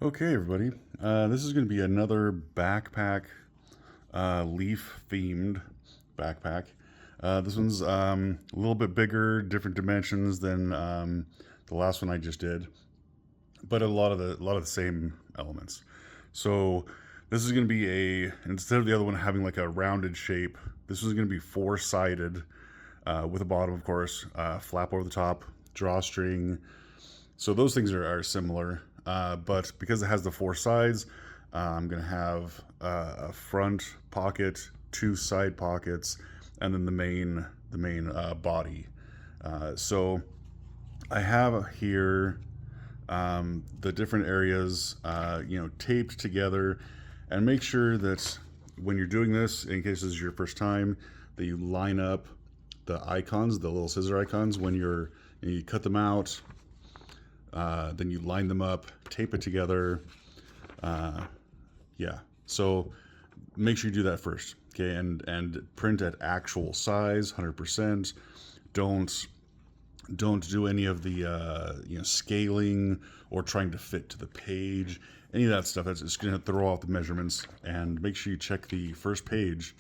Okay, everybody. This is going to be another backpack, leaf-themed backpack. This one's a little bit bigger, different dimensions than the last one I just did, but a lot of the same elements. So this is going to be instead of the other one having like a rounded shape, this is going to be four-sided with a bottom, of course, flap over the top, drawstring. So those things are similar, but because it has the four sides, I'm going to have a front pocket, two side pockets, and then the main body. So I have here the different areas, taped together, and make sure that when you're doing this, in case this is your first time, that you line up the icons, the little scissor icons, when you cut them out. Then you line them up, tape it together. Yeah, so make sure you do that first, okay? And print at actual size, 100%. Don't do any of the scaling or trying to fit to the page. Any of that stuff, that's just going to throw off the measurements. And make sure you check the first page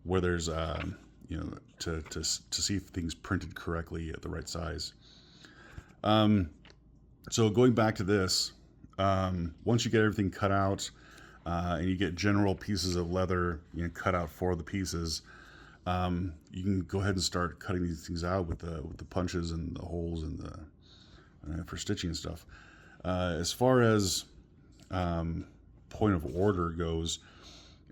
where there's to see if things printed correctly at the right size. So going back to this, once you get everything cut out and you get general pieces of leather cut out for the pieces, you can go ahead and start cutting these things out with the punches and the holes and the for stitching and stuff. As far as point of order goes,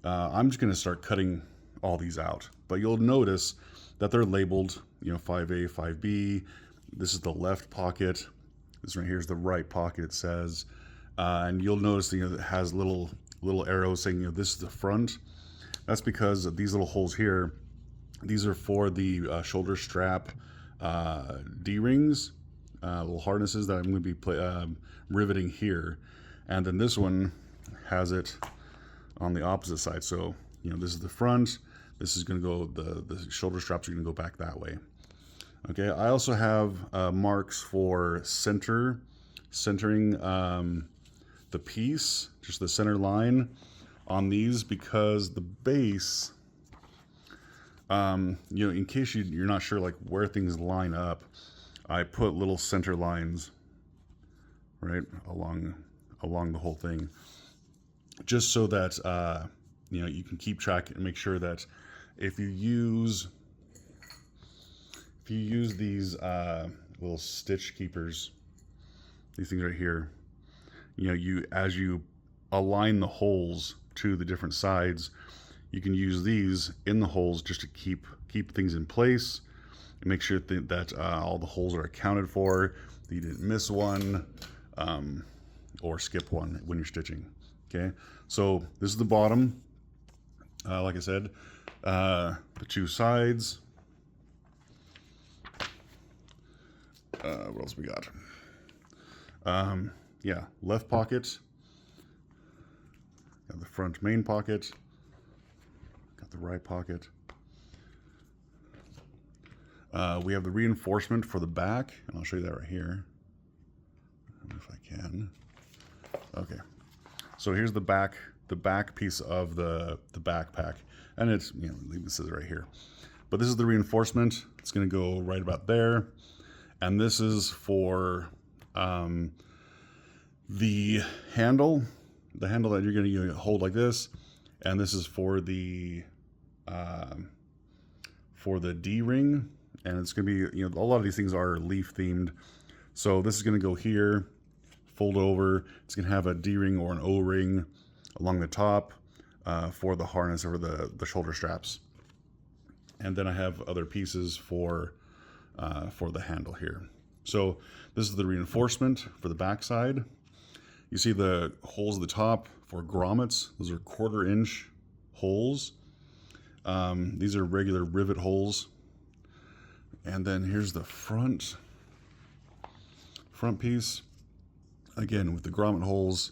I'm just going to start cutting all these out, but you'll notice that they're labeled 5A, 5B. This is the left pocket. This right here is the right pocket, it says. And you'll notice it has little arrows saying this is the front. That's because of these little holes here. These are for the shoulder strap D-rings, little harnesses that I'm going to be riveting here. And then this one has it on the opposite side. So this is the front. This is going to go, the shoulder straps are going to go back that way. Okay, I also have marks for centering the piece, just the center line on these, because the base, in case you're not sure like where things line up, I put little center lines right along the whole thing, just so that you can keep track and make sure that if you use these little stitch keepers, these things right here, as you align the holes to the different sides, you can use these in the holes just to keep things in place and make sure that all the holes are accounted for, that you didn't miss one or skip one when you're stitching. Okay, so this is the bottom. Like I said, the two sides. What else we got? Yeah, left pocket. Got the front main pocket. Got the right pocket. We have the reinforcement for the back, and I'll show you that right here. I don't know if I can. Okay, so here's the back piece of the backpack, and it's leave the scissor right here. But this is the reinforcement. It's going to go right about there. And this is for the handle that you're going to hold like this, and this is for the D-ring, and it's going to be a lot of these things are leaf themed. So this is going to go here, fold over. It's going to have a D-ring or an O-ring along the top for the harness or the shoulder straps, and then I have other pieces for the handle here. So this is the reinforcement for the back side. You see the holes at the top for grommets. Those are 1/4 inch holes. These are regular rivet holes. And then here's the front piece. Again, with the grommet holes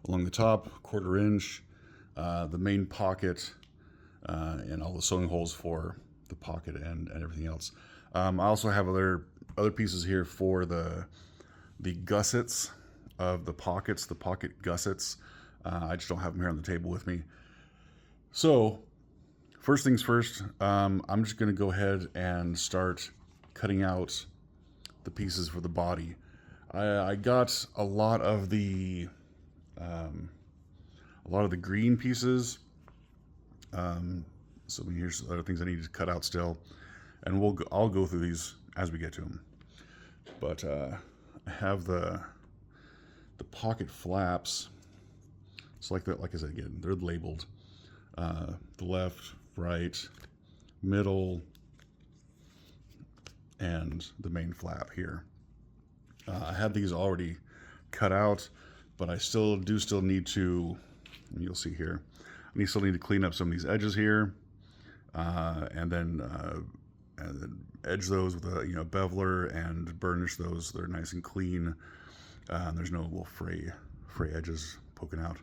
along the top, 1/4 inch. The main pocket and all the sewing holes for the pocket and everything else. I also have other pieces here for the gussets of the pockets, the pocket gussets. I just don't have them here on the table with me. So first things first, I'm just going to go ahead and start cutting out the pieces for the body. I got a lot of the green pieces. So here's other things I need to cut out still, and I'll go through these as we get to them. But I have the pocket flaps. So like I said again, they're labeled. The left, right, middle, and the main flap here. I had these already cut out, but I still need to, you'll see here, I still need to clean up some of these edges here, and then edge those with a beveler and burnish those so they're nice and clean. There's no little fray edges poking out.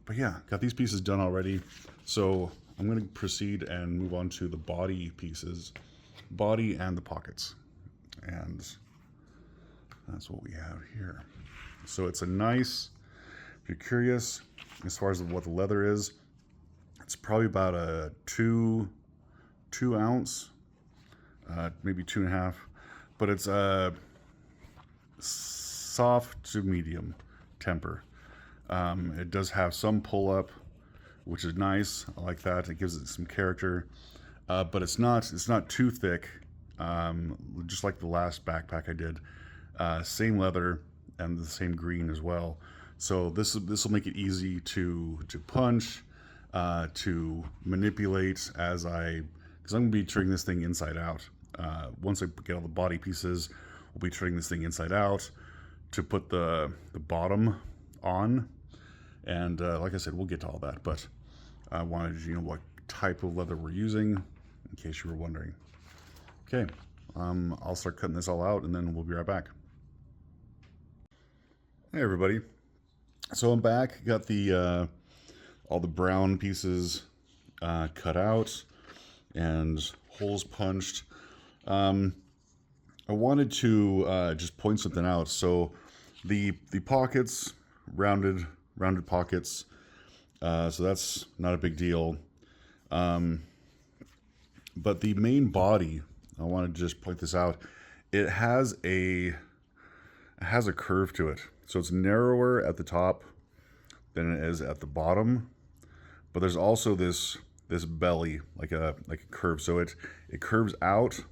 But yeah, got these pieces done already. So I'm going to proceed and move on to the body pieces, body and the pockets. And that's what we have here. So it's a nice, if you're curious, as far as what the leather is, it's probably about a 2 ounce, maybe 2.5, but it's a soft to medium temper. It does have some pull up, which is nice. I like that. It gives it some character, but it's not too thick. Just like the last backpack I did, same leather and the same green as well. So this will make it easy to punch, to manipulate because I'm gonna be turning this thing inside out. Once I get all the body pieces, we'll be turning this thing inside out to put the bottom on. And like I said, we'll get to all that, but I wanted you to know what type of leather we're using in case you were wondering. Okay, I'll start cutting this all out and then we'll be right back. Hey everybody. So I'm back, got the all the brown pieces cut out and holes punched. I wanted to just point something out. So the pockets, rounded pockets, so that's not a big deal. But the main body, I wanted to just point this out. It has a curve to it. So it's narrower at the top than it is at the bottom. But there's also this belly, like a curve. So it curves out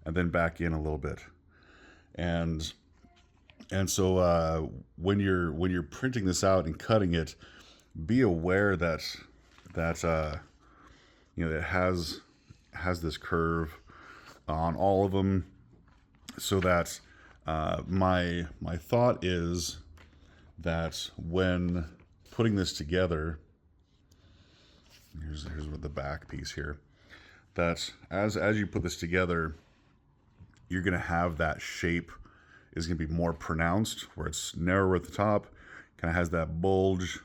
and then back in a little bit. And so when you're printing this out and cutting it, be aware that it has this curve on all of them, so that my thought is that when putting this together, here's what the back piece here, that as you put this together, you're gonna have that shape is going to be more pronounced, where it's narrower at the top, kind of has that bulge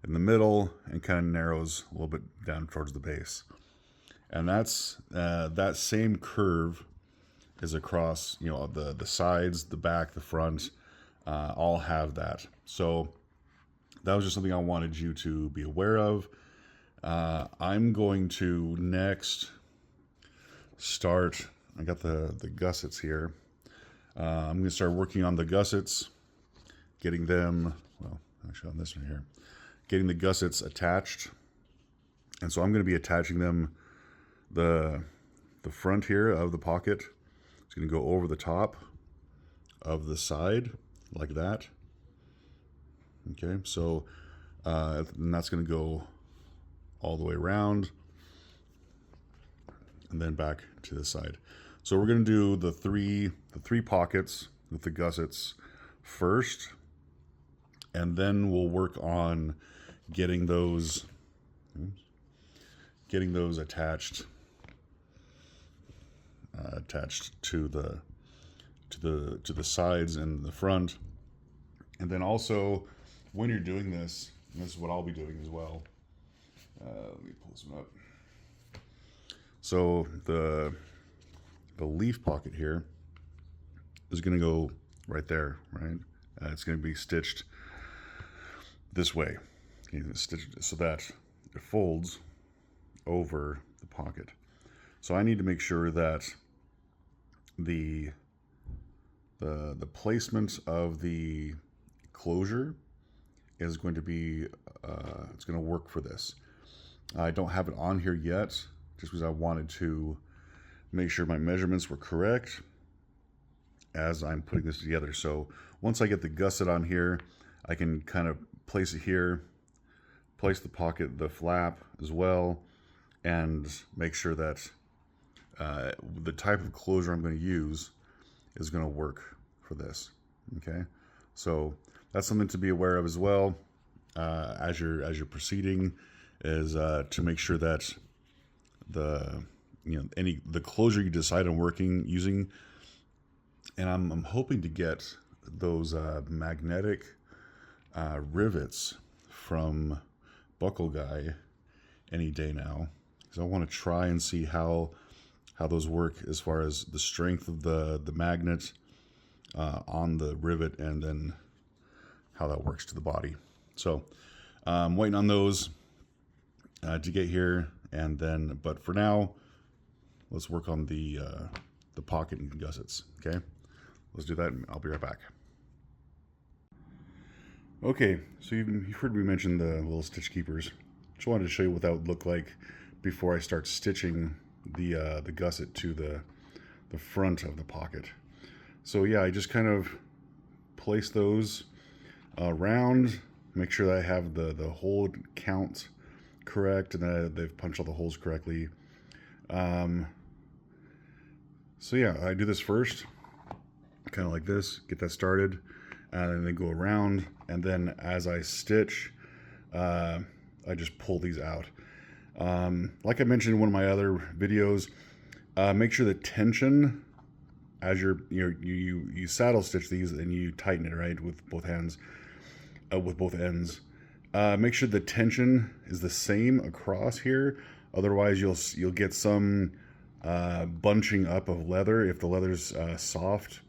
in the middle, and kind of narrows a little bit down towards the base. And that's that same curve is across, the sides, the back, the front, all have that. So that was just something I wanted you to be aware of. I'm going to next start, I got the gussets here. I'm going to start working on the gussets, getting them, well, actually on this one here, getting the gussets attached. And so I'm going to be attaching them, the front here of the pocket is going to go over the top of the side like that. Okay, so and that's going to go all the way around and then back to the side. So we're going to do the three pockets with the gussets first, and then we'll work on getting those attached to the sides and the front. And then also, when you're doing this, and this is what I'll be doing as well. Let me pull this one up. So the leaf pocket here is going to go right there, right? It's going to be stitched this way, okay, stitched so that it folds over the pocket. So I need to make sure that the placement of the closure is going to be it's going to work for this. I don't have it on here yet just because I wanted to make sure my measurements were correct as I'm putting this together. So once I get the gusset on here, I can kind of place it here, place the pocket, the flap as well, and make sure that the type of closure I'm going to use is going to work for this. Okay, so that's something to be aware of as well as you're proceeding, is to make sure that the the closure you decide on using, and I'm hoping to get those magnetic rivets from Buckle Guy any day now, because I want to try and see how those work as far as the strength of the magnet on the rivet, and then how that works to the body. So I'm waiting on those to get here, and then, but for now, let's work on the pocket and gussets. Okay, let's do that, and I'll be right back. Okay, so you've heard me mention the little stitch keepers. Just wanted to show you what that would look like before I start stitching the gusset to the front of the pocket. So yeah, I just kind of place those around, make sure that I have the hole count correct, and that they've punched all the holes correctly. So yeah, I do this first, kind of like this, get that started, and then go around, and then as I stitch, I just pull these out. Like I mentioned in one of my other videos, make sure the tension as you saddle stitch these and you tighten it, right, with both hands, with both ends. Make sure the tension is the same across here. Otherwise, you'll get some bunching up of leather. If the leather's soft,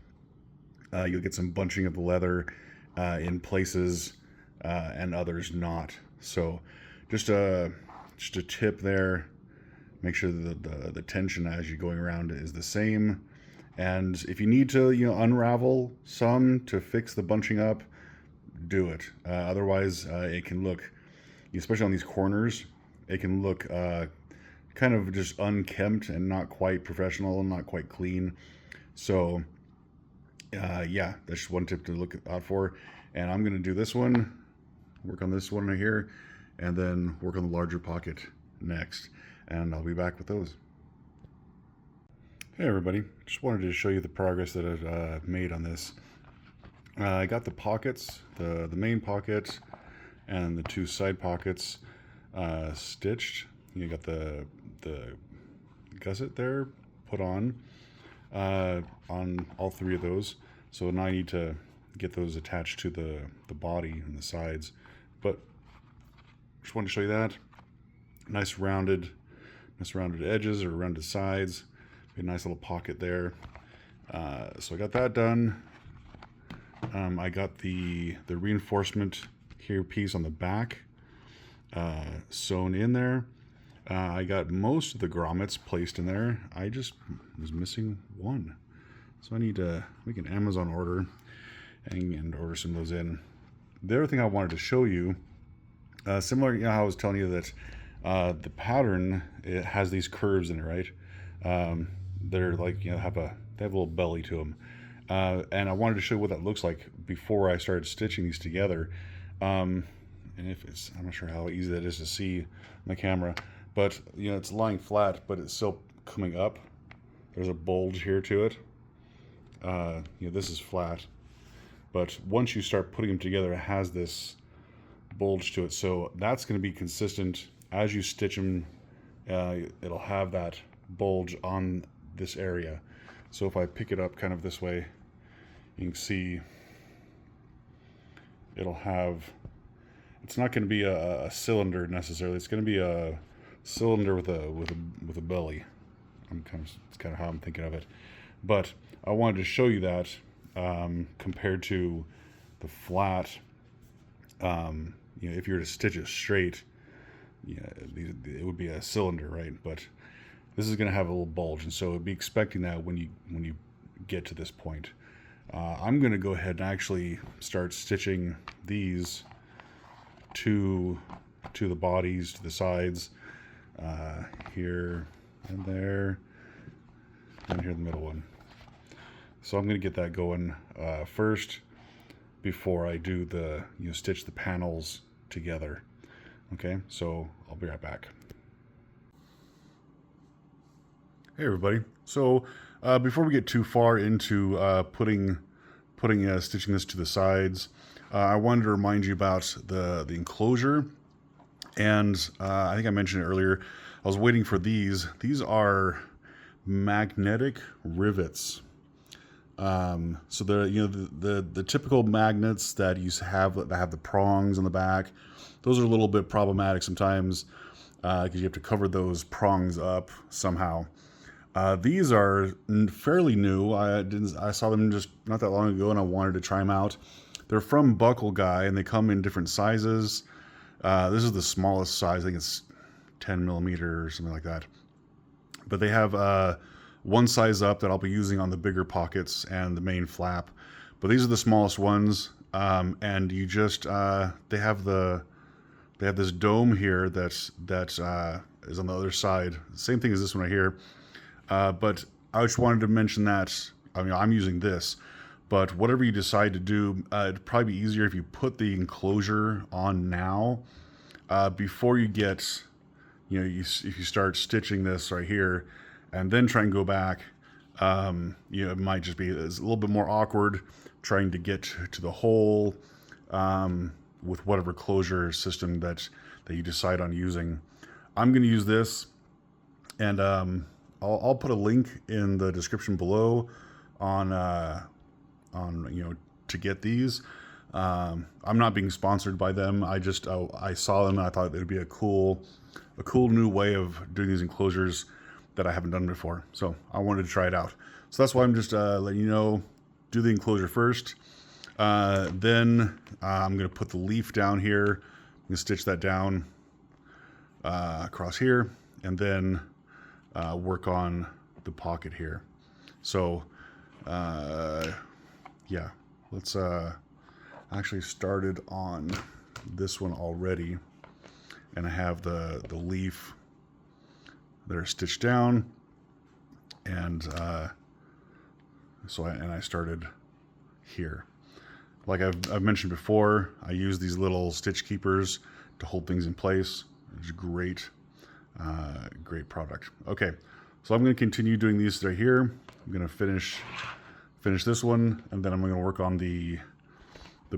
you'll get some bunching of the leather in places and others not. So just a tip there. Make sure that the tension as you're going around is the same. And if you need to unravel some to fix the bunching up, do it. Otherwise, it can look, especially on these corners, it can look kind of just unkempt and not quite professional and not quite clean. So yeah, that's just one tip to look out for. And I'm going to do this one, work on this one right here, and then work on the larger pocket next. And I'll be back with those. Hey everybody, just wanted to show you the progress that I've made on this. I got the pockets, the main pocket and the two side pockets stitched. You got the gusset there put on all three of those. So now I need to get those attached to the body and the sides. But just wanted to show you that. Nice rounded edges or rounded sides. A nice little pocket there. So I got that done. I got the reinforcement here piece on the back sewn in there. I got most of the grommets placed in there. I just was missing one. So I need to make an Amazon order and order some of those in. The other thing I wanted to show you, similar, how I was telling you that the pattern, it has these curves in it, right? They're like, they have a little belly to them. And I wanted to show you what that looks like before I started stitching these together. And I'm not sure how easy that is to see on the camera, but it's lying flat, but it's still coming up. There's a bulge here to it. This is flat, but once you start putting them together, it has this bulge to it. So that's going to be consistent as you stitch them. It'll have that bulge on this area. So if I pick it up kind of this way, you can see it'll have, it's not going to be a cylinder necessarily. It's going to be a cylinder with a belly. It's kind of how I'm thinking of it. But I wanted to show you that compared to the flat. If you were to stitch it straight, it would be a cylinder, right? But this is going to have a little bulge, and so be expecting that when you get to this point. I'm going to go ahead and actually start stitching these to the bodies, to the sides, here and there, and here the middle one. So I'm going to get that going first before I do the stitch the panels together. Okay, so I'll be right back. Hey everybody. So before we get too far into stitching this to the sides, I wanted to remind you about the enclosure. And I think I mentioned it earlier. I was waiting for these. These are magnetic rivets. So the typical magnets that you have that have the prongs on the back, those are a little bit problematic sometimes because you have to cover those prongs up somehow. These are fairly new. I saw them just not that long ago, and I wanted to try them out. They're from Buckle Guy, and they come in different sizes. This is the smallest size. I think it's 10 millimeter or something like that. But they have one size up that I'll be using on the bigger pockets and the main flap. But these are the smallest ones, and you just they have this dome here that is on the other side. Same thing as this one right here. But I just wanted to mention that, I'm using this, but whatever you decide to do, it'd probably be easier if you put the enclosure on now, before you get, if you start stitching this right here and then try and go back, it might just be it's a little bit more awkward trying to get to the hole, with whatever closure system that you decide on using. I'm going to use this, and I'll put a link in the description below on to get these. I'm not being sponsored by them. I saw them and I thought it'd be a cool new way of doing these enclosures that I haven't done before. So I wanted to try it out. So that's why I'm just letting you know, do the enclosure first. Then I'm going to put the leaf down here. I'm going to stitch that down across here, and then work on the pocket here. So yeah, let's actually started on this one already, and I have the leaf that are stitched down, and I started here. Like I've mentioned before, I use these little stitch keepers to hold things in place. It's great. Great product. Okay, so I'm going to continue doing these right here. I'm going to finish this one, and then I'm going to work on the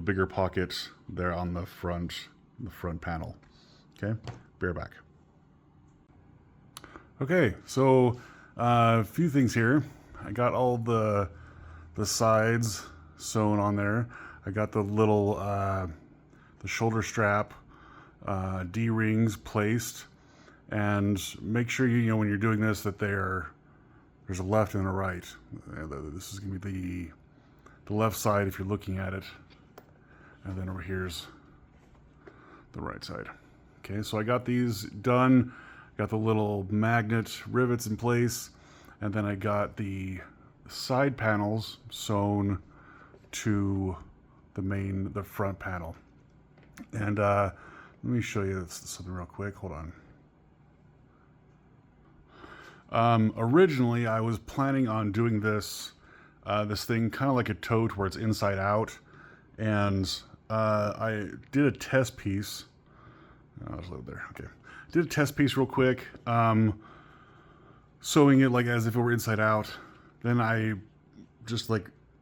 bigger pocket there on the front panel. Okay, be right back. Okay, so a few things here. I got all the sides sewn on there. I got the little the shoulder strap D-rings placed. And make sure when you're doing this that there's a left and a right. This is going to be the left side if you're looking at it, and then over here's the right side. Okay, so I got these done. Got the little magnet rivets in place, and then I got the side panels sewn to the front panel. And let me show you something real quick. Hold on. Originally, I was planning on doing this thing kind of like a tote where it's inside out, and I did a test piece. Oh, it's over there. Okay, did a test piece real quick, sewing it like as if it were inside out. Then I just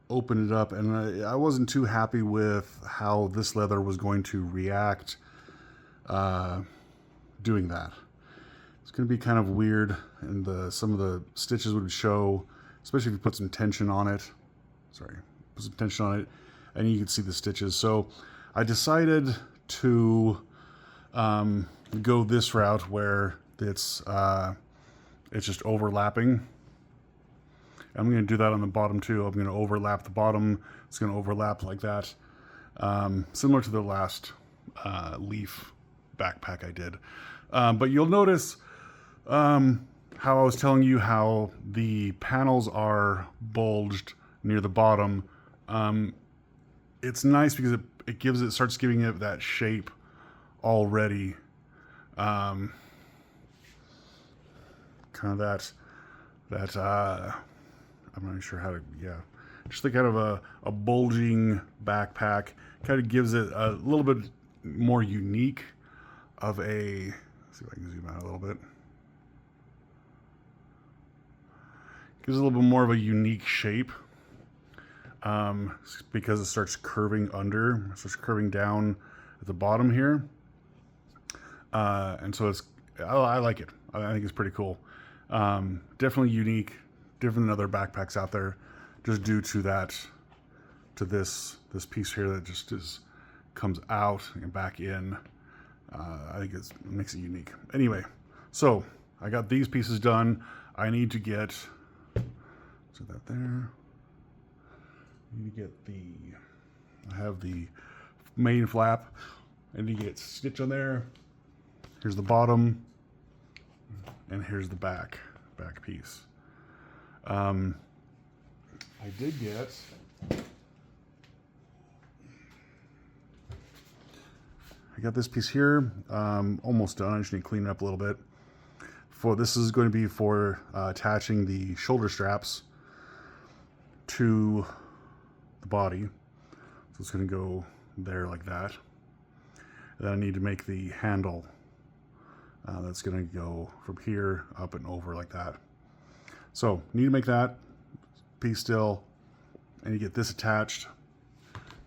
opened it up, and I wasn't too happy with how this leather was going to react doing that. It's going to be kind of weird, and some of the stitches would show, especially if you put some tension on it. Put some tension on it, and you can see the stitches. So I decided to go this route where it's just overlapping, I'm going to do that on the bottom too. I'm going to overlap the bottom. It's going to overlap like that. Similar to the last leaf backpack I did. But you'll notice how I was telling you how the panels are bulged near the bottom. It's nice because it starts giving it that shape already. Kind of that I'm not sure how to, just the kind of a bulging backpack. Kind of gives it a little bit more unique of a, let's see if I can zoom out a little bit. Gives it a little bit more of a unique shape because it starts curving under, it starts curving down at the bottom here. And so I like it. I think it's pretty cool. Definitely unique, different than other backpacks out there, just due to this piece here that just comes out and back in. I think it makes it unique. Anyway, so I got these pieces done. I need to get, so that there. I need to get I have the main flap. I need to get stitch on there. Here's the bottom, and here's the back piece. I did get I got this piece here, almost done. I just need to clean it up a little bit. This is going to be for attaching the shoulder straps to the body. So it's going to go there like that. And then I need to make the handle. That's going to go from here up and over like that. So need to make that piece still. I need to get this attached.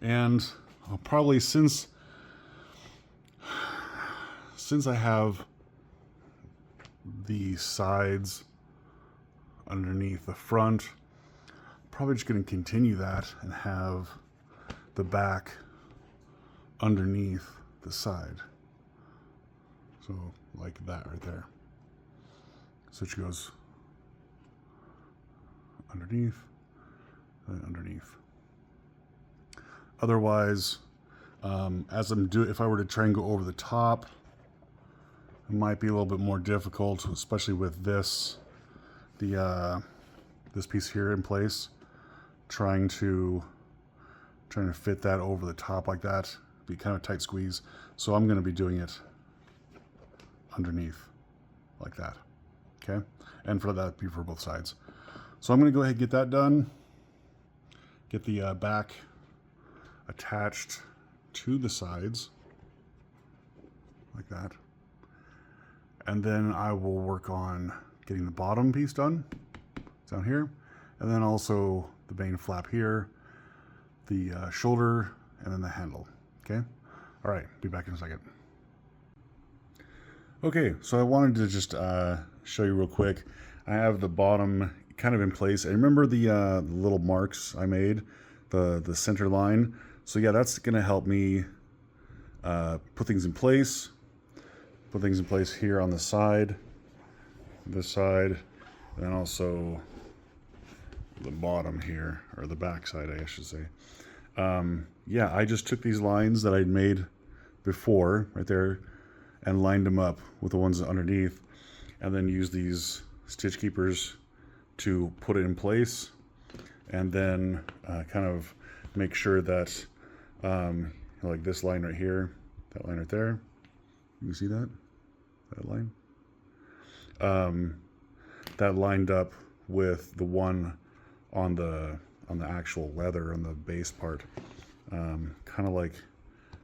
And I'll probably, since I have the sides underneath the front, probably just going to continue that and have the back underneath the side. So like that right there. So it goes underneath and underneath. Otherwise, if I were to try and go over the top, it might be a little bit more difficult, especially with this piece here in place. Trying to fit that over the top like that, be kind of a tight squeeze. So I'm going to be doing it underneath like that. Okay, and for that, be for both sides. So I'm going to go ahead and get that done. Get the back attached to the sides like that. And then I will work on getting the bottom piece done down here. And then also the main flap here, the shoulder, and then the handle. Okay? All right, be back in a second. Okay, so I wanted to just show you real quick. I have the bottom kind of in place. I remember the little marks I made, the center line. So yeah, that's going to help me put things in place. Put things in place here on the side, this side, and then also the bottom here, or the back side, I should say. Yeah, I just took these lines that I'd made before, right there, and lined them up with the ones underneath, and then used these stitch keepers to put it in place, and then kind of make sure that, like this line right here, that line right there, you see that line? That lined up with the one on the actual leather on the base part, kind of like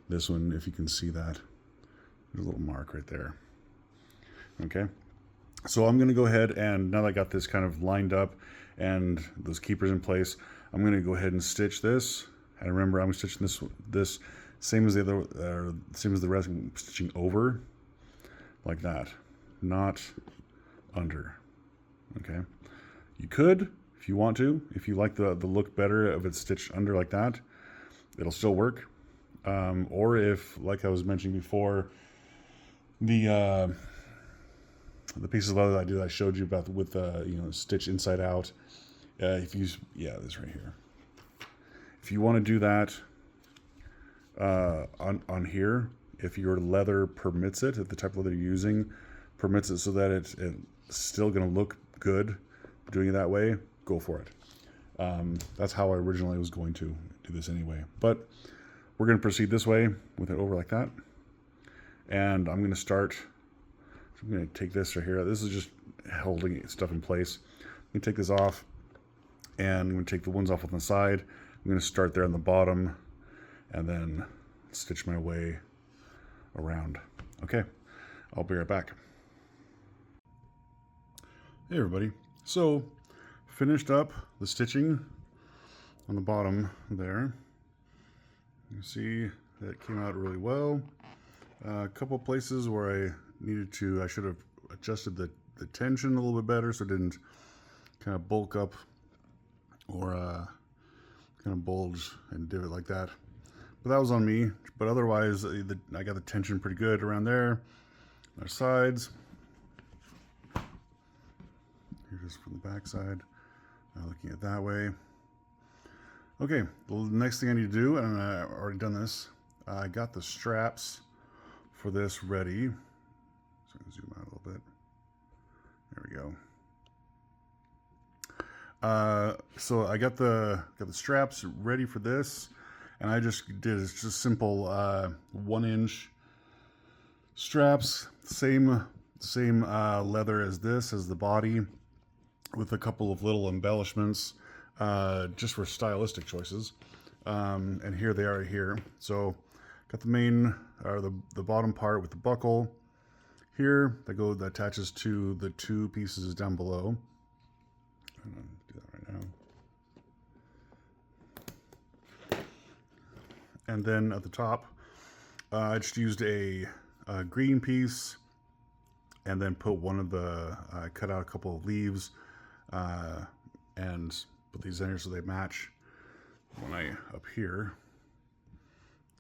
this one, if you can see that. There's a little mark right there. Okay, so I'm going to go ahead, and now that I got this kind of lined up and those keepers in place, I'm going to go ahead and stitch this. And remember, I'm stitching this same as the other, same as the rest. I'm stitching over like that, not under. Okay, you could, if you want to, if you like the look better of it stitched under like that, it'll still work. Or if, like I was mentioning before, the pieces of leather that I showed you about with stitch inside out, Yeah, this right here. If you want to do that on here, if your leather permits it, if the type of leather you're using permits it so that it's still going to look good doing it that way, go for it. That's how I originally was going to do this anyway. But we're going to proceed this way with it over like that. And I'm going to start, I'm going to take this right here. This is just holding stuff in place. I'm going to take this off, and I'm going to take the ones off on the side. I'm going to start there on the bottom and then stitch my way around. Okay, I'll be right back. Hey everybody. So, finished up the stitching on the bottom there. You see that came out really well. A couple places where I should have adjusted the tension a little bit better so it didn't kind of bulk up or kind of bulge and divot like that. But that was on me. But otherwise, I got the tension pretty good around there. Our sides. Here just from the back side. Looking at that way. Okay, the next thing I need to do, and I've already done this, I got the straps for this ready. So I can zoom out a little bit. There we go. So I got the straps ready for this, and I just did just simple 1-inch straps, same leather as this, as the body, with a couple of little embellishments, just for stylistic choices. And here they are here. So got the main, or the bottom part with the buckle here that attaches to the two pieces down below. I'm gonna do that right now. And then at the top, I just used a green piece and then put one of the, cut out a couple of leaves and put these in here so they match. When I up here,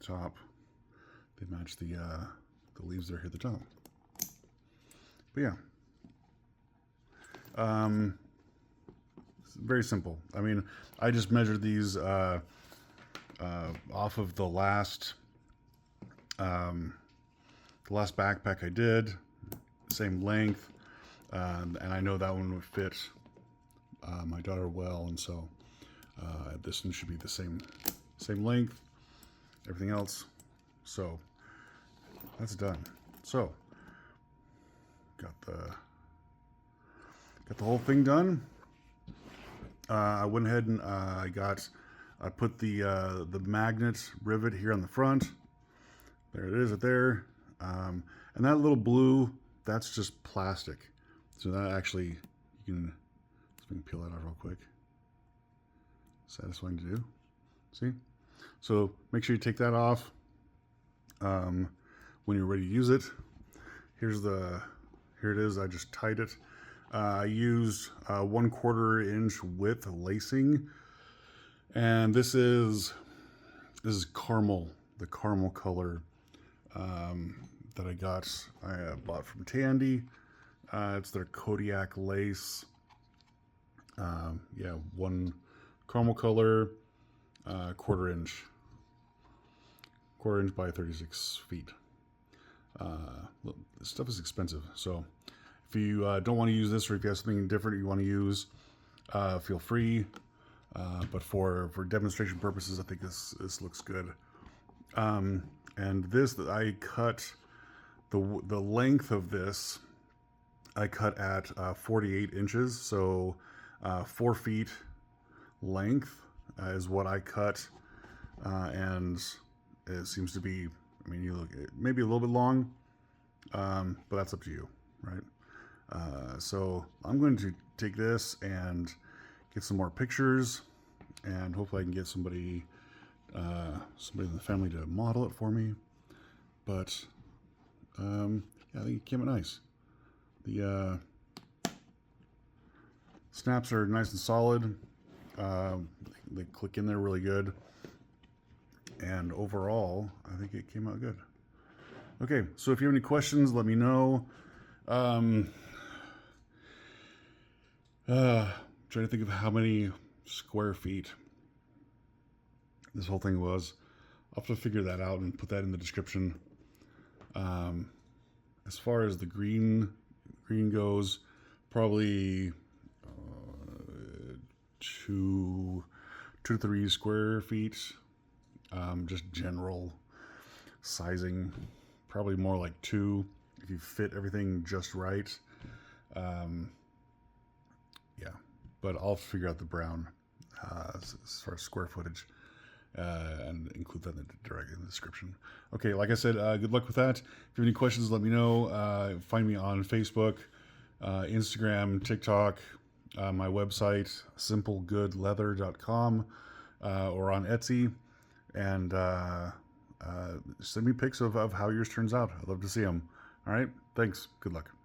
top, they match the leaves that are here at the top. But yeah, it's very simple. I mean, I just measured these off of the last backpack I did, same length, and I know that one would fit my daughter well, and so this one should be the same length, everything else. So that's done. So got the whole thing done. I went ahead and I put the magnet rivet here on the front. There it is right there. And that little blue, that's just plastic. So that actually, you can peel that out real quick. Satisfying to do. See? So make sure you take that off when you're ready to use it. Here it is. I just tied it. I used 1/4 inch width lacing, and this is caramel, the caramel color that I bought from Tandy. It's their Kodiak lace. Yeah, one caramel color, 1/4 inch by 36 feet. This stuff is expensive, so if you don't want to use this, or if you have something different you want to use, feel free. But for demonstration purposes, I think this looks good. And this, I cut the length of this, I cut at 48 inches, so 4 feet length is what I cut, and it seems to be, I mean, you look, maybe a little bit long, but that's up to you, right? So I'm going to take this and get some more pictures, and hopefully I can get somebody in the family to model it for me. But yeah, I think it came out nice. The snaps are nice and solid. They click in there really good. And overall, I think it came out good. Okay, so if you have any questions, let me know. Trying trying to think of how many square feet this whole thing was. I'll have to figure that out and put that in the description. As far as the green goes, probably 2 to 3 square feet. Just general sizing, probably more like 2 if you fit everything just right. Yeah, but I'll figure out the brown as far as square footage and include that directly in the description. Okay, like I said, good luck with that. If you have any questions, let me know. Find me on Facebook, Instagram, TikTok, my website, simplegoodleather.com, or on Etsy. And send me pics of how yours turns out. I'd love to see them. All right, thanks. Good luck.